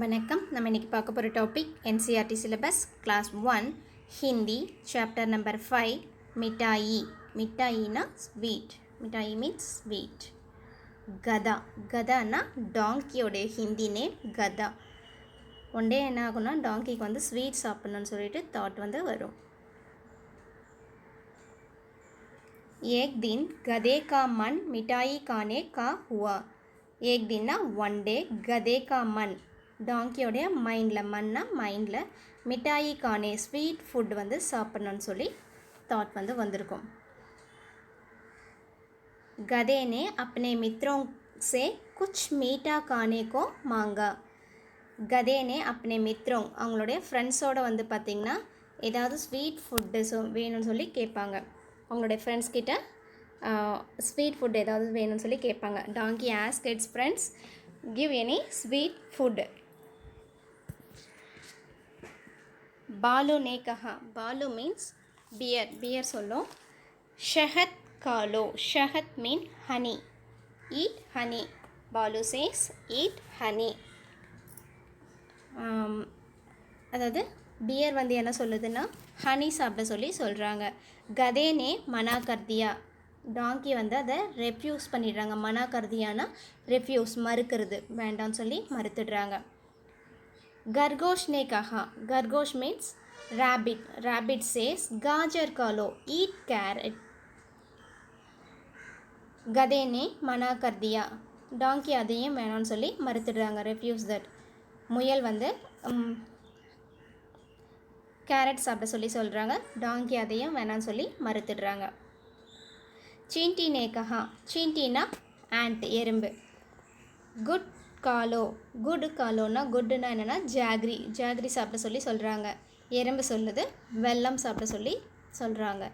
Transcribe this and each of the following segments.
வணக்கம். நம்ம இன்றைக்கி பார்க்க போகிற topic NCERT syllabus class 1 Hindi chapter number 5 மிட்டாயி. மிட்டாயினா ஸ்வீட். மிட்டாயி மீன்ஸ் ஸ்வீட். கதா. கதானா டாங்கியோடைய ஹிந்தி நேம் கதா. ஒன் டே என்ன ஆகும்னா டாங்கிக்கு வந்து ஸ்வீட் சாப்பிட்ணுன்னு சொல்லிட்டு தாட் வந்து வரும். एक दिन गधे का मन मिठाई खाने का हुआ. एक दिन ना वन डे गधे का मन டாங்கியோடைய மைண்டில் மன்னா மைண்டில் மிட்டாயி கானே ஸ்வீட் ஃபுட் வந்து சாப்பிட்ணுன்னு சொல்லி தாட் வந்து வந்திருக்கும். गधे ने अपने मित्रों से कुछ मीठा खाने को मांगा. गधे ने अपने मित्रों அவங்களுடைய ஃப்ரெண்ட்ஸோடு வந்து பார்த்திங்கன்னா ஏதாவது ஸ்வீட் ஃபுட்டு வேணும்னு சொல்லி கேட்பாங்க. அவங்களுடைய ஃப்ரெண்ட்ஸ் கிட்ட ஸ்வீட் ஃபுட் ஏதாவது வேணும்னு சொல்லி கேட்பாங்க. Donkey ask its friends give any sweet food. பாலு ने कहा. பாலு மீன்ஸ் பியர். பியர் சொல்லும். ஷஹத் காலோ. ஷஹத் மீன் ஹனி. Eat honey. பாலு சேஸ் ஈட் ஹனி. அதாவது பியர் வந்து என்ன சொல்லுதுன்னா ஹனி சாப்பிட சொல்லி சொல்கிறாங்க. கதேனே மனா கர்தியா. டாங்கி வந்து அதை ரெஃப்யூஸ் பண்ணிடுறாங்க. மனா கர்தியானா ரெஃப்யூஸ் மறுக்கிறது, வேண்டாம்னு சொல்லி மறுத்துடுறாங்க. खरगोश ने कहा. खरगोश मीन्स रैबिट. रैबिट सेज गाजर खा लो, ईट कैरेट. गधे ने मना कर दिया. டாங்கி அதையும் வேணாம்னு சொல்லி மறுத்துடுறாங்க. Refuse that. முயல் வந்து கேரட் சாப்பிட சொல்லி சொல்கிறாங்க. டாங்கி அதையும் வேணாம்னு சொல்லி மறுத்துடுறாங்க. चींटी ने कहा. चींटीना ஆண்ட் எறும்பு. குட் காலோ. குட் காலோனா குட்டுனா என்னென்னா ஜாக்ரி. ஜாக்ரி சாப்பிட சொல்லி சொல்கிறாங்க. எறும்பு சொல்லுது வெல்லம் சாப்பிட சொல்லி சொல்கிறாங்க.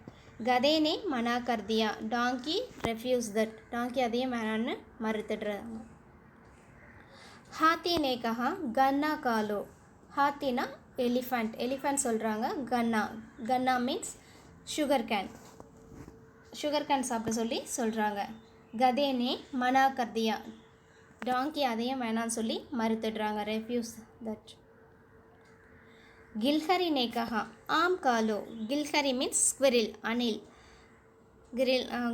கதேனே மனா கர்தியா. டாங்கி ரெஃப்யூஸ் தட். டாங்கி அதையும் வேணான்னு மறுத்துடுறாங்க. ஹாத்தி நே கஹா கன்னா காலோ. ஹாத்தினா எலிஃபண்ட். எலிஃபண்ட் சொல்கிறாங்க. கன்னா. கன்னா means sugar cane. Sugar cane சாப்பிட சொல்லி சொல்கிறாங்க. கதேனே மனா கர்தியா. டாங்கி அதையும் வேணான்னு சொல்லி மறுத்துடுறாங்க. Refuse that. கில்ஹரி நே கஹா ஆம் காலோ. கில்ஹரி மீன்ஸ் ஸ்குவிரில், அணில்.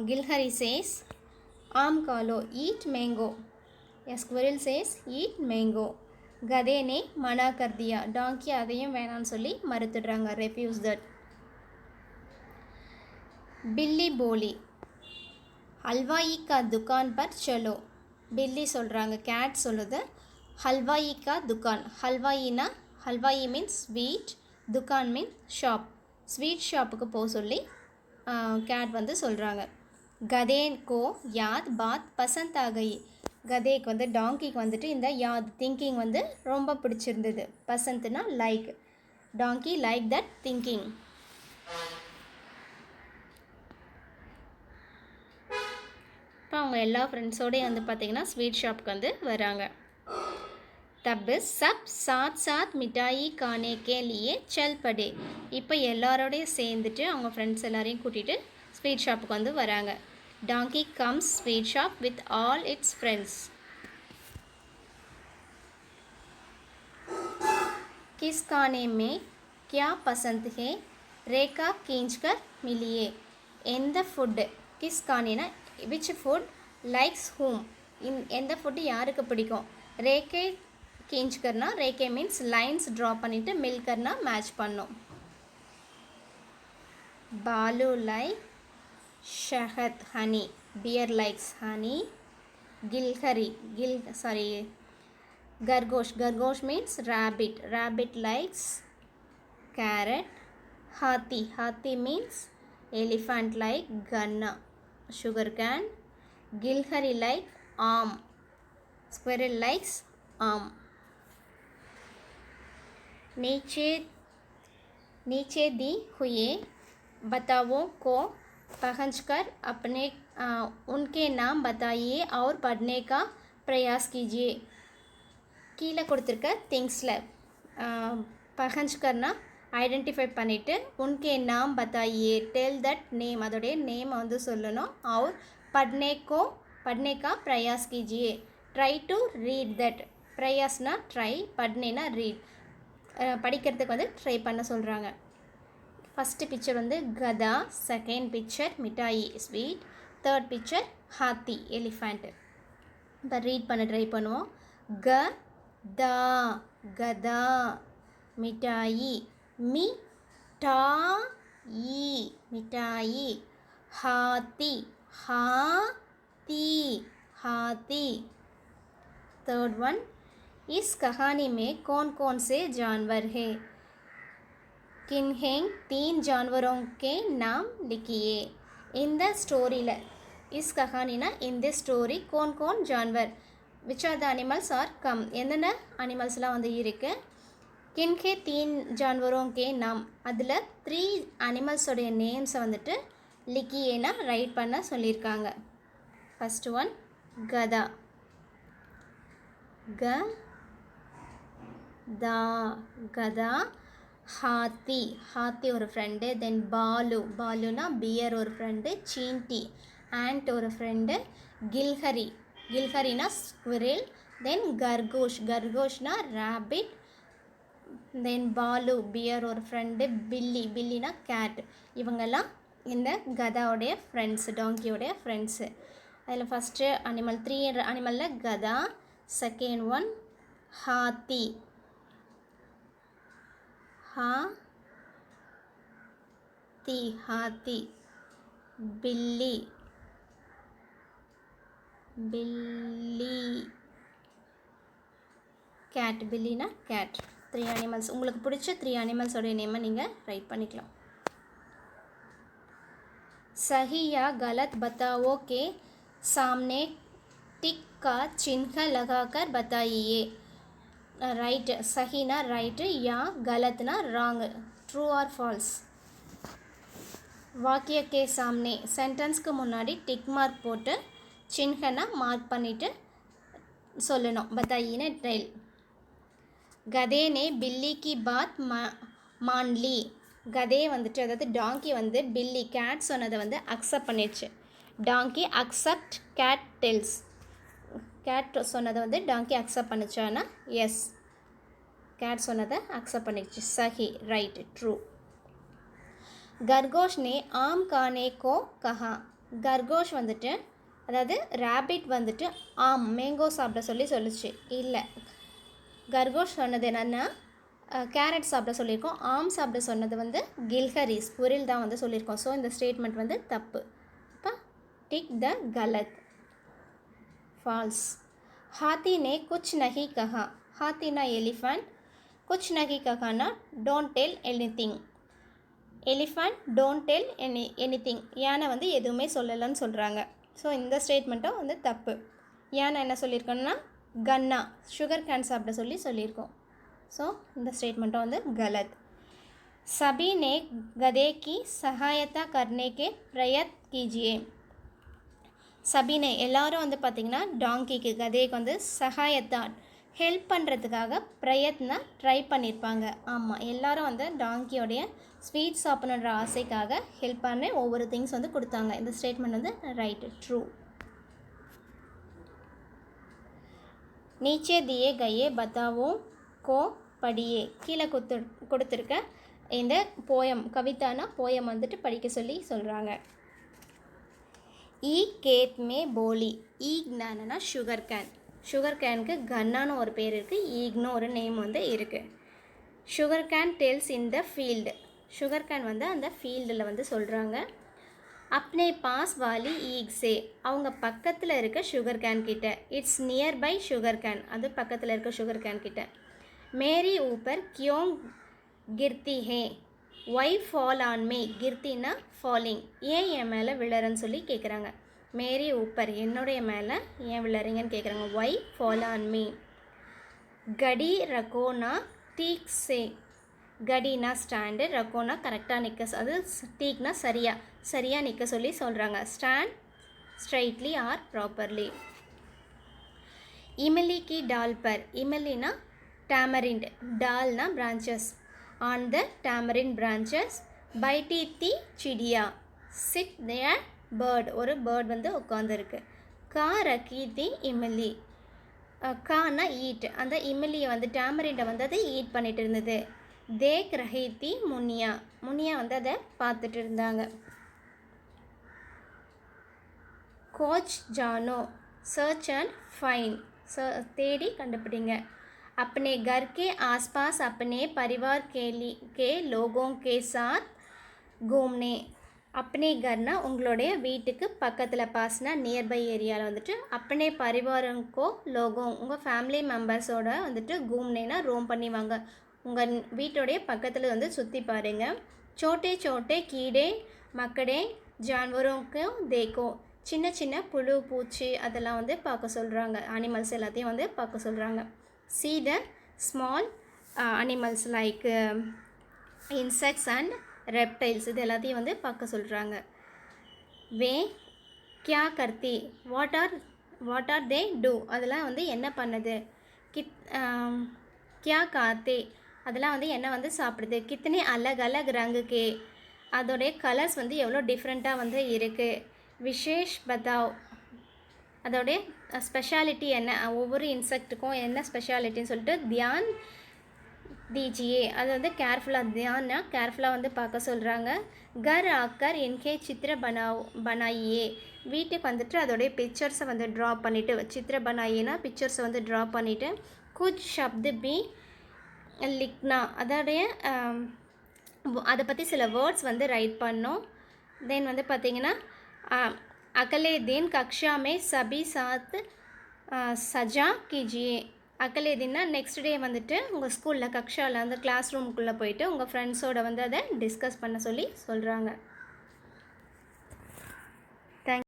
கில்ஹரி சேஸ் ஆம் காலோ eat mango. Squirrel says eat mango. கதே நே மனா கர்தியா. டாங்கி அதையும் வேணான்னு சொல்லி மறுத்துடுறாங்க. Refuse that. பில்லி போலி हलवाई का दुकान पर चलो. பில்லி சொல்கிறாங்க. கேட் சொல்லுது ஹல்வாயி கா துக்கான். ஹல்வாயினா ஹல்வாயி மீன்ஸ் ஸ்வீட், துக்கான் மீன்ஸ் ஷாப். ஸ்வீட் ஷாப்புக்கு போக சொல்லி கேட் வந்து சொல்கிறாங்க. கதே கோ யாத் பாத் பசந்த் ஆகி. கதேக்கு வந்து டாங்கிக்கு வந்துட்டு இந்த யாத் திங்கிங் வந்து ரொம்ப பிடிச்சிருந்தது. பசந்த்னா like. Donkey like that thinking. இப்போ அவங்க எல்லா ஃப்ரெண்ட்ஸோடையும் வந்து பார்த்திங்கன்னா ஸ்வீட் ஷாப்புக்கு வந்து வராங்க. தப் சப் சாத் சாத் மிட்டாயி கானே கே லியே சல் படே. இப்போ எல்லாரோடையும் சேர்ந்துட்டு அவங்க ஃப்ரெண்ட்ஸ் எல்லாரையும் கூட்டிகிட்டு ஸ்வீட் ஷாப்புக்கு வந்து வராங்க. Donkey comes sweet shop with all its friends. கிஸ் கானே மே கியா பசந்த் ஹே ரேகா கீஞ்ச்கர் மிலியே. எந்த ஃபுட்டு கிஸ் கானேனா விச் ஃபுட் லைக்ஸ் ஹூம். எந்த ஃபுட்டு யாருக்கு பிடிக்கும். ரேக்கே கீஞ்ச்கர்னா ரேக்கே மீன்ஸ் லைன்ஸ் ட்ரா பண்ணிவிட்டு மில்கர்னா மேட்ச் பண்ணும். பாலு லைக் ஷஹத் ஹனி. Bear likes honey. கர்கோஷ். கர்கோஷ் means rabbit. Rabbit likes carrot. ஹாத்தி. ஹாத்தி means elephant like ganna, sugar can. Gilhari like आम. Squirrel likes आम. नीचे दी हुए बताओ को पहुंचकर अपने उनके नाम बताइए और पढ़ने का प्रयास कीजिए. கீழே கொடுத்துருக்க திங்ஸில் பஹஞ்ச்கர்னா ஐடென்டிஃபை பண்ணிவிட்டு உன்கே நாம் பத்தாயே டெல் தட் நேம். அதோடைய நேமை வந்து சொல்லணும். அவர் பட்னேக்கா பிரயாஸ் கீஜியே ட்ரை டு ரீட் தட். பிரயாஸ்னா ட்ரை, பட்னேனா ரீட், படிக்கிறதுக்கு வந்து ட்ரை பண்ண சொல்கிறாங்க. ஃபஸ்ட்டு பிக்சர் வந்து கதா, செகண்ட் பிக்சர் மிட்டாயி ஸ்வீட், தேர்ட் பிக்சர் ஹாத்தி எலிஃபண்ட். இப்போ ரீட் பண்ண ட்ரை பண்ணுவோம். கதா கதா, மிட்டாயி மிட்டாயி மிட்டாயி, हाथी हाथी हाथी. थर्ड वन, इस कहानी में कौन कौन से जानवर हैं? किन्हें 3 जानवरों के नाम लिखिए. இந்த ஸ்டோரியில் இஸ் கஹானினா இந்த ஸ்டோரி कौन कौन जानवर, which are the animals are come, என்னென்ன அனிமல்ஸ்லாம் வந்து இருக்குது. கின்கே 3 जानवरों के नाम, அதில் 3 அனிமல்ஸோடைய நேம்ஸை வந்துட்டு லிக்கியேனா ரைட் பண்ண சொல்லியிருக்காங்க. ஃபர்ஸ்ட் ஒன் கதா, கதா கதா. ஹாத்தி, ஹாத்தி ஒரு ஃப்ரெண்டு. தென் பாலு, பாலுனா பியர் ஒரு ஃப்ரெண்டு. சீன்டி, ஆண்ட் ஒரு ஃப்ரெண்டு. கில்ஹரி, கில்ஹரினா ஸ்குரில். தென் கர்கோஷ், கர்கோஷ்னா ரேபிட். தென் பாலு பியர் ஒரு ஃப்ரெண்டு. பில்லி, பில்லினா கேட். இவங்கெல்லாம் இந்த கதாவுடைய ஃப்ரெண்ட்ஸு, டாங்கியோடைய ஃப்ரெண்ட்ஸு. அதில் ஃபஸ்ட்டு அனிமல் 3 அனிமலில் கதா, செகண்ட் ஒன் ஹாத்தி, ஹாத்தி ஹாத்தி. பில்லி, பில்லி. கேட், பில்லினா கேட். 3 அனிமல்ஸ். உங்களுக்கு பிடிச்ச 3 அனிமல்ஸோடைய நேமை நீங்கள் ரைட் பண்ணிக்கலாம். सही या गलत बताओ के सामने टिक का चिन्ह लगाकर बताइए. राइट, सही ना राइट, या गलत ना रॉन्ग, ट्रू और फॉल्स. वाक्य के सामने सेंटेंस के मुன்னாடி टिक मार्क போட்டு चिन्हना मार्क பண்ணிட்டு சொல்லணும். बताइए ना टेल. गधे ने बिल्ली की बात मान ली. கதே வந்துட்டு, அதாவது டாங்கி வந்து பில்லி கேட் சொன்னதை வந்து அக்செப்ட் பண்ணிடுச்சு. டாங்கி அக்செப்ட் கேட் டெல்ஸ். கேட் சொன்னதை வந்து டாங்கி அக்செப்ட் பண்ணிச்சானா எஸ், கேட் சொன்னதை அக்செப்ட் பண்ணிடுச்சு. சஹி ரைட், ட்ரூ. கர்கோஷ் நே ஆம் கானே கோ கஹா. கர்கோஷ் வந்துட்டு, அதாவது ரேபிட் வந்துட்டு ஆம் மேங்கோ சாப்பிட சொல்லிச்சு. இல்லை, கர்கோஷ் சொன்னது என்னென்னா கேரட் சாப்பிட சொல்லியிருக்கோம். ஆம் சாப்பிட சொன்னது வந்து கில்ஹரி ஸ்குரில் தான் வந்து சொல்லியிருக்கோம். ஸோ இந்த ஸ்டேட்மெண்ட் வந்து தப்பு. இப்போ டிக் த கலத், ஃபால்ஸ். हाथी ने कुछ नहीं कहा. हाथीना एलिफेंट, कुछ नहीं कहाना don't tell anything. Elephant don't tell anything, யானை வந்து எதுவுமே சொல்லலைன்னு சொல்கிறாங்க. ஸோ இந்த ஸ்டேட்மெண்ட்டும் வந்து தப்பு. யானை என்ன சொல்லியிருக்கோன்னா கன்னா சுகர் கேன் சாப்பிட சொல்லியிருக்கோம். ஸோ இந்த ஸ்டேட்மெண்ட்டும் வந்து गलत. सभी ने गधे की सहायता करने के प्रयत्न कीजिए. சபினை எல்லாரும் வந்து பார்த்திங்கன்னா டாங்கிக்கு கதைக்கு வந்து சகாயத்தா ஹெல்ப் பண்ணுறதுக்காக பிரயத்னா ட்ரை பண்ணியிருப்பாங்க. ஆமாம், எல்லோரும் வந்து டாங்கியோடைய ஸ்வீட் சாப்பிட்ணுன்ற ஆசைக்காக ஹெல்ப் பண்ண ஒவ்வொரு திங்ஸ் வந்து கொடுத்தாங்க. இந்த ஸ்டேட்மெண்ட் வந்து ரைட்டு, ட்ரூ. நீச்சே தியே கையே பத்தாவோ கோ படியே. கீழே கொடுத்துருக்க இந்த போயம், கவிதானா போயம் வந்துட்டு படிக்க சொல்கிறாங்க. ஈ கேத் மே போலி. ஈக்னா சுகர் கேன். சுகர் கேனுக்கு கன்னான்னு ஒரு பேர் இருக்குது, ஈக்னு ஒரு நேம் வந்து இருக்குது. Sugar cane tells in the field. Sugar cane வந்து அந்த ஃபீல்டில் வந்து சொல்கிறாங்க. அப்னே பாஸ் வாலி ஈக் சே, அவங்க பக்கத்தில் இருக்க சுகர் கேன் கிட்ட. It's near by sugar cane, அது பக்கத்தில் இருக்க சுகர் கேன் கிட்ட. மேரி ஊப்பர் கியோங் கிர்த்தி ஹே, ஒய் ஃபால் ஆன் மே. கிர்த்தின்னா ஃபாலிங், ஏன் என் மேலே விழறன்னு சொல்லி கேட்குறாங்க. மேரி ஊப்பர், என்னுடைய மேலே ஏன் விழறீங்கன்னு கேட்குறாங்க. Why fall on me. கடி ரகோனா டீக் சே. கடினா ஸ்டாண்டு, ரகோனா கரெக்டாக நிற்க, அது டீக்னா சரியாக நிற்க சொல்கிறாங்க. Stand straightly or properly. இமிலி கி டால் பர். இமிலினா டேமரிண்ட், டால்னா branches. On the tamarind branches பைட்டி தி சிடியா. சிட் தேர் பேர்ட், ஒரு பேர்ட் வந்து உட்காந்துருக்கு. கா ரக்கி தி இமிலி. கானா ஈட், அந்த இமிலியை வந்து டேமரிண்டை வந்து அதை ஈட் பண்ணிட்டு இருந்தது. தேக் ரஹி தி முனியா, முனியா வந்து அதை பார்த்துட்டு இருந்தாங்க. Coach Jano, search and fine, தேடி கண்டுபிடிங்க. अपने घर के आसपास अपने परिवार के लोगों के साथ घूमने, अपने घरना உங்களுடைய வீட்டுக்கு பக்கத்தில், பாஸ்னா நியர்பை ஏரியாவில் வந்துட்டு अपने परिवारों लोगों உங்கள் ஃபேமிலி மெம்பர்ஸோட வந்துட்டு घूमनेனா ரோம் பண்ணிவாங்க. உங்கள் வீட்டோடைய பக்கத்தில் வந்து சுற்றி பாருங்கள். छोटे छोटे कीड़े मकड़े जानवरों को देखो, சின்ன சின்ன புழு பூச்சி அதெல்லாம் வந்து பார்க்க சொல்கிறாங்க. அனிமல்ஸ் எல்லாத்தையும் வந்து பார்க்க சொல்கிறாங்க. See the small animals like insects and reptiles, இது எல்லாத்தையும் வந்து பார்க்க சொல்கிறாங்க. வே क्या करती, what are they do, அதெல்லாம் வந்து என்ன பண்ணுது. क्या खाते, அதெல்லாம் வந்து என்ன வந்து சாப்பிடுது. கித்தனை அலக் அலக் ரங்கு கே, அதோடைய கலர்ஸ் வந்து எவ்வளோ டிஃப்ரெண்ட்டாக வந்து இருக்குது. விஷேஷ் பதாவ், அதோடைய ஸ்பெஷாலிட்டி என்ன, ஒவ்வொரு இன்செக்ட்டுக்கும் என்ன ஸ்பெஷாலிட்டின்னு சொல்லிட்டு தியான் தீஜியே, அது வந்து தியான்னா கேர்ஃபுல்லாக வந்து பார்க்க சொல்கிறாங்க. கர் ஆக்கர் இன்கே சித்திர பனாயியே, வீட்டுக்கு வந்துட்டு அதோடைய பிக்சர்ஸை வந்து ட்ரா பண்ணிவிட்டு, சித்திர பனாயினா பிக்சர்ஸை வந்து ட்ரா பண்ணிவிட்டு, குச் ஷப்து பி லிக்னா, அதோடைய அதை பற்றி சில வேர்ட்ஸ் வந்து ரைட் பண்ணோம். தென் வந்து பார்த்திங்கன்னா अगले दिन कक्षा में सभी साथ सजा कीजिए. अगले दिनனா நெக்ஸ்ட் டே வந்துட்டு உங்கள் ஸ்கூலில் கக்ஷாவில் அந்த கிளாஸ் ரூமுக்குள்ளே போயிட்டு உங்கள் ஃப்ரெண்ட்ஸோடு வந்து அதை டிஸ்கஸ் பண்ண சொல்லி சொல்கிறாங்க.